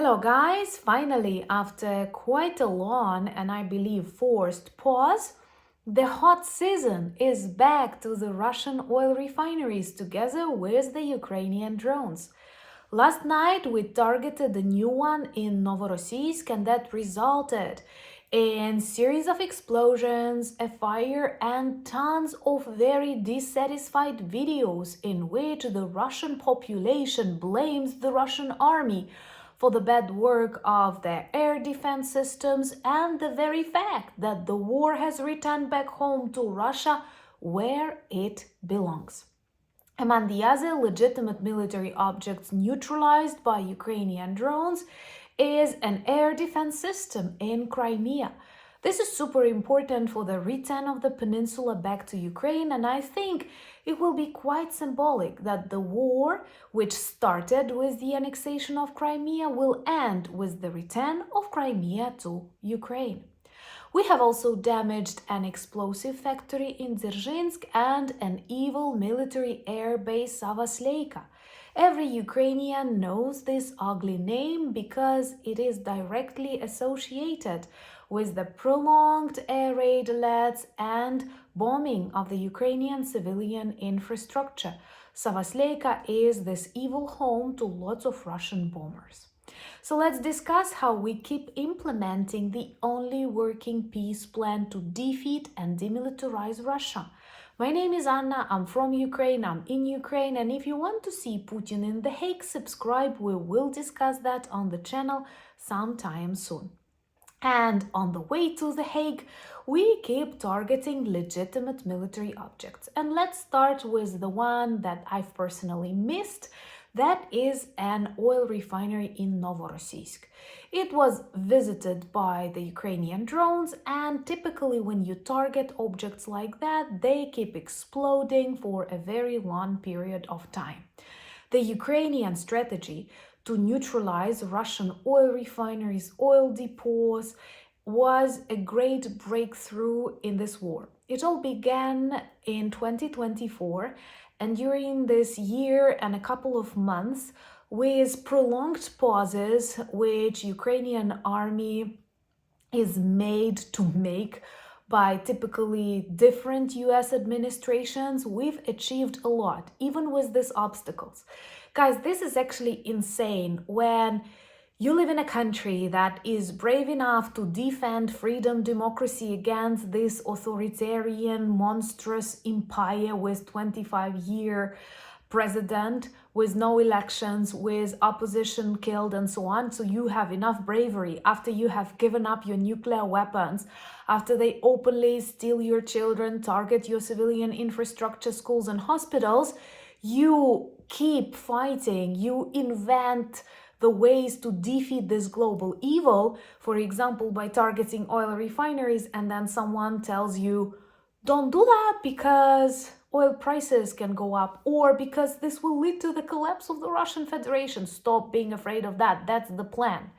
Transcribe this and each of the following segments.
Hello guys, finally after quite a long and I believe forced pause, the hot season is back to the Russian oil refineries together with the Ukrainian drones. Last night we targeted a new one in Novorossiysk and that resulted in series of explosions, a fire and tons of very dissatisfied videos in which the Russian population blames the Russian army for the bad work of their air defense systems and the very fact that the war has returned back home to Russia where it belongs. Among the other legitimate military objects neutralized by Ukrainian drones is an air defense system in Crimea. This is super important for the return of the peninsula back to Ukraine, and I think it will be quite symbolic that the war, which started with the annexation of Crimea, will end with the return of Crimea to Ukraine. We have also damaged an explosive factory in Dzerzhinsk and an evil military airbase Savasleyka. Every Ukrainian knows this ugly name because it is directly associated with the prolonged air raid alerts and bombing of the Ukrainian civilian infrastructure. Savasleyka is this evil home to lots of Russian bombers. So let's discuss how we keep implementing the only working peace plan to defeat and demilitarize Russia. My name is Anna, I'm from Ukraine, I'm in Ukraine, and if you want to see Putin in The Hague, subscribe, we will discuss that on the channel sometime soon. And on the way to The Hague, we keep targeting legitimate military objects. And let's start with the one that I've personally missed. That is an oil refinery in Novorossiysk. It was visited by the Ukrainian drones, and typically when you target objects like that, they keep exploding for a very long period of time. The Ukrainian strategy to neutralize Russian oil refineries, oil depots, was a great breakthrough in this war. It all began in 2024, and during this year and a couple of months, with prolonged pauses which Ukrainian army is made to make by typically different US administrations, we've achieved a lot, even with these obstacles. Guys, this is actually insane when you live in a country that is brave enough to defend freedom, democracy against this authoritarian, monstrous empire with 25-year president, with no elections, with opposition killed and so on. So you have enough bravery after you have given up your nuclear weapons, after they openly steal your children, target your civilian infrastructure, schools and hospitals. You keep fighting, you invent the ways to defeat this global evil, for example, by targeting oil refineries, and then someone tells you, don't do that because oil prices can go up, or because this will lead to the collapse of the Russian Federation. Stop being afraid of that. That's the plan.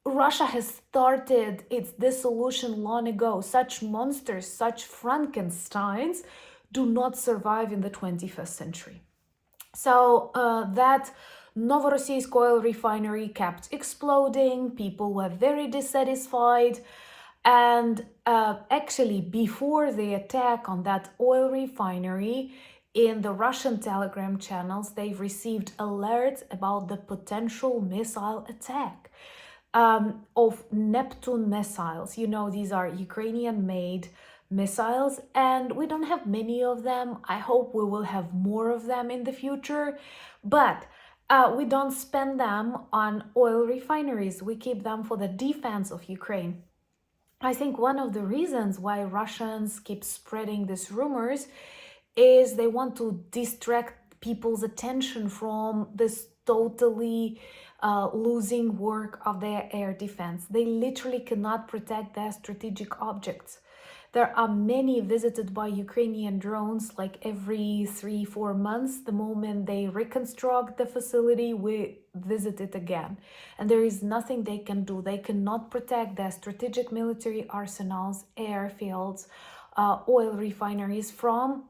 Russia has started its dissolution long ago. Such monsters, such Frankensteins, do not survive in the 21st century. So that Novorossiysk oil refinery kept exploding, people were very dissatisfied, and actually before the attack on that oil refinery, in the Russian Telegram channels, they've received alerts about the potential missile attack of Neptune missiles. You know, these are Ukrainian-made missiles, and we don't have many of them. I hope we will have more of them in the future, but we don't spend them on oil refineries. We keep them for the defense of Ukraine. I think one of the reasons why Russians keep spreading these rumors is they want to distract people's attention from this totally losing work of their air defense. They literally cannot protect their strategic objects. There are many visited by Ukrainian drones like every 3-4 months. The moment they reconstruct the facility, we visit it again. And there is nothing they can do. They cannot protect their strategic military arsenals, airfields, oil refineries from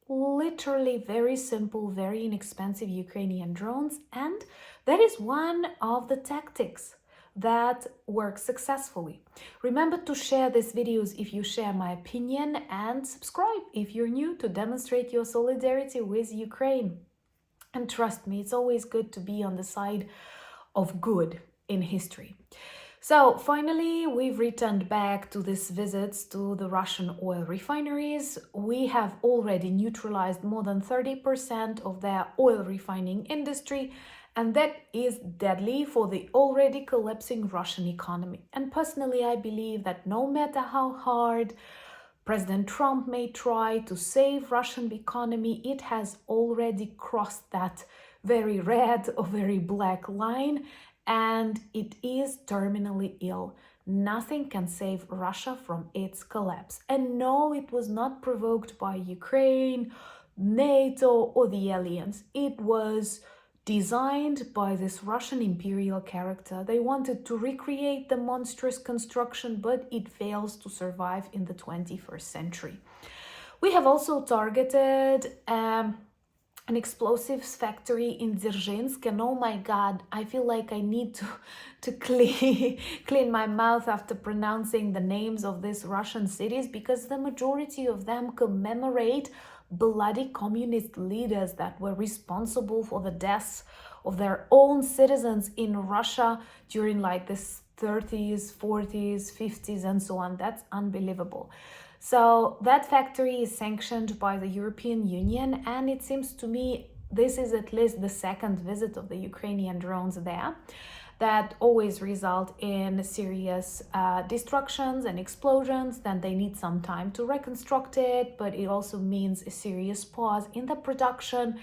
literally very simple, very inexpensive Ukrainian drones, and that is one of the tactics that works successfully. Remember to share these videos if you share my opinion, and subscribe if you're new to demonstrate your solidarity with Ukraine. And trust me, it's always good to be on the side of good in history. So finally, we've returned back to these visits to the Russian oil refineries. We have already neutralized more than 30% of their oil refining industry, and that is deadly for the already collapsing Russian economy. And personally, I believe that no matter how hard President Trump may try to save Russian economy, it has already crossed that very red or very black line, and it is terminally ill. Nothing can save Russia from its collapse. And no, it was not provoked by Ukraine, NATO, or the aliens. It was designed by this Russian imperial character. They wanted to recreate the monstrous construction, but it fails to survive in the 21st century. We have also targeted an explosives factory in Dzerzhinsk, and oh my god, I feel like I need to clean my mouth after pronouncing the names of these Russian cities, because the majority of them commemorate bloody communist leaders that were responsible for the deaths of their own citizens in Russia during like the 30s, 40s, 50s, and so on. That's unbelievable. So that factory is sanctioned by the European Union, and it seems to me this is at least the second visit of the Ukrainian drones there that always result in serious destructions and explosions. Then they need some time to reconstruct it, but it also means a serious pause in the production.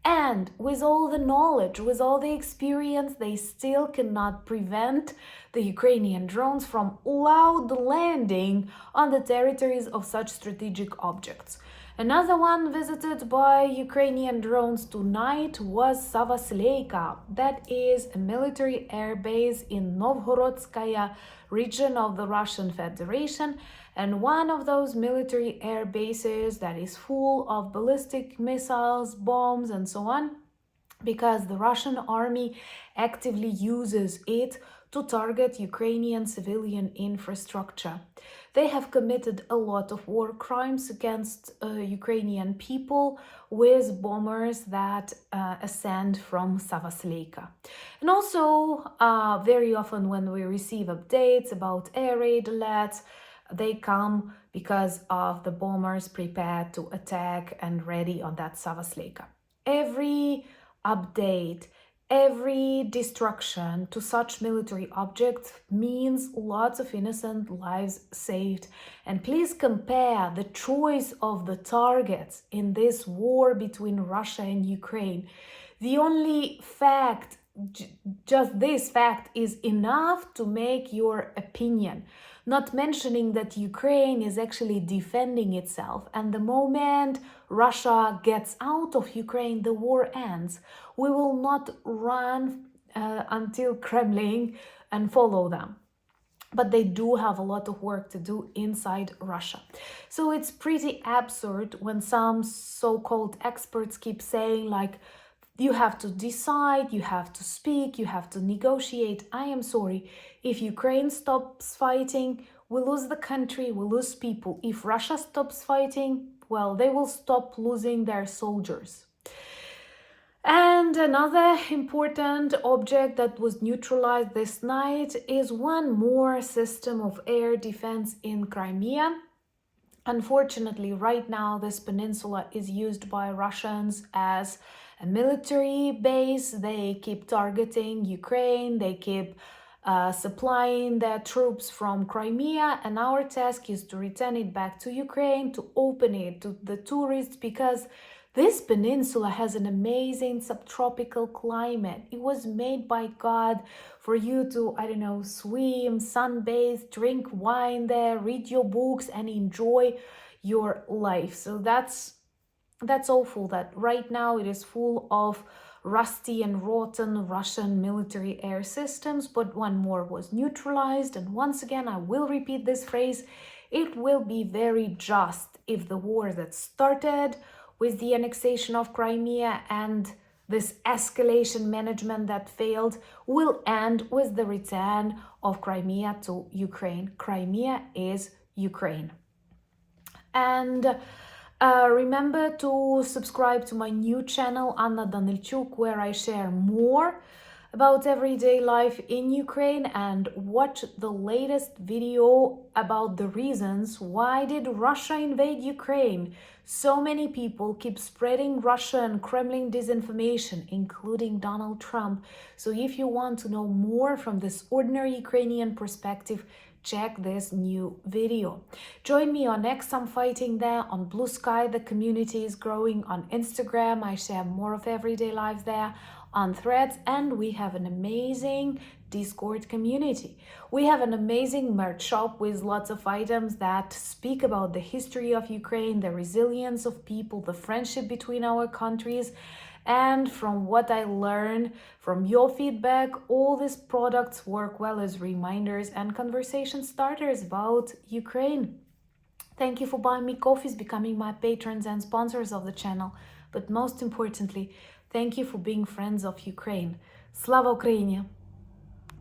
And with all the knowledge, with all the experience, they still cannot prevent the Ukrainian drones from loud landing on the territories of such strategic objects. Another one visited by Ukrainian drones tonight was Savasleyka. That is a military airbase in Novorossiysk region of the Russian Federation, and one of those military air bases that is full of ballistic missiles, bombs, and so on, because the Russian army actively uses it to target Ukrainian civilian infrastructure. They have committed a lot of war crimes against Ukrainian people with bombers that ascend from Savasleyka. And also, very often when we receive updates about air raid alerts, they come because of the bombers prepared to attack and ready on that Savasleyka. Every update, every destruction to such military objects means lots of innocent lives saved. And please compare the choice of the targets in this war between Russia and Ukraine. The only fact, just this fact, is enough to make your opinion. Not mentioning that Ukraine is actually defending itself, and the moment Russia gets out of Ukraine, the war ends. We will not run until Kremlin and follow them. But they do have a lot of work to do inside Russia. So it's pretty absurd when some so-called experts keep saying like, you have to decide, you have to speak, you have to negotiate. I am sorry. If Ukraine stops fighting, we lose the country, we lose people. If Russia stops fighting, well, they will stop losing their soldiers. And another important object that was neutralized this night is one more system of air defense in Crimea. Unfortunately, right now, this peninsula is used by Russians as a military base. They keep targeting Ukraine, they keep supplying their troops from Crimea, and our task is to return it back to Ukraine, to open it to the tourists, because this peninsula has an amazing subtropical climate. It was made by God for you to, I don't know, swim, sunbathe, drink wine there, read your books, and enjoy your life. So that's awful that right now it is full of rusty and rotten Russian military air systems, but one more was neutralized. And once again, I will repeat this phrase, it will be very just if the war that started with the annexation of Crimea and this escalation management that failed will end with the return of Crimea to Ukraine. Crimea is Ukraine. And remember to subscribe to my new channel, Anna Danilchuk, where I share more about everyday life in Ukraine, and watch the latest video about the reasons why did Russia invade Ukraine. So many people keep spreading Russia and Kremlin disinformation, including Donald Trump. So if you want to know more from this ordinary Ukrainian perspective, check this new video. Join me on X, I'm fighting there, on Blue Sky, the community is growing, on Instagram, I share more of everyday life there, on Threads, and we have an amazing Discord community. We have an amazing merch shop with lots of items that speak about the history of Ukraine, the resilience of people, the friendship between our countries. And from what I learned from your feedback, all these products work well as reminders and conversation starters about Ukraine. Thank you for buying me coffees, becoming my patrons and sponsors of the channel. But most importantly, thank you for being friends of Ukraine. Slava Ukraini!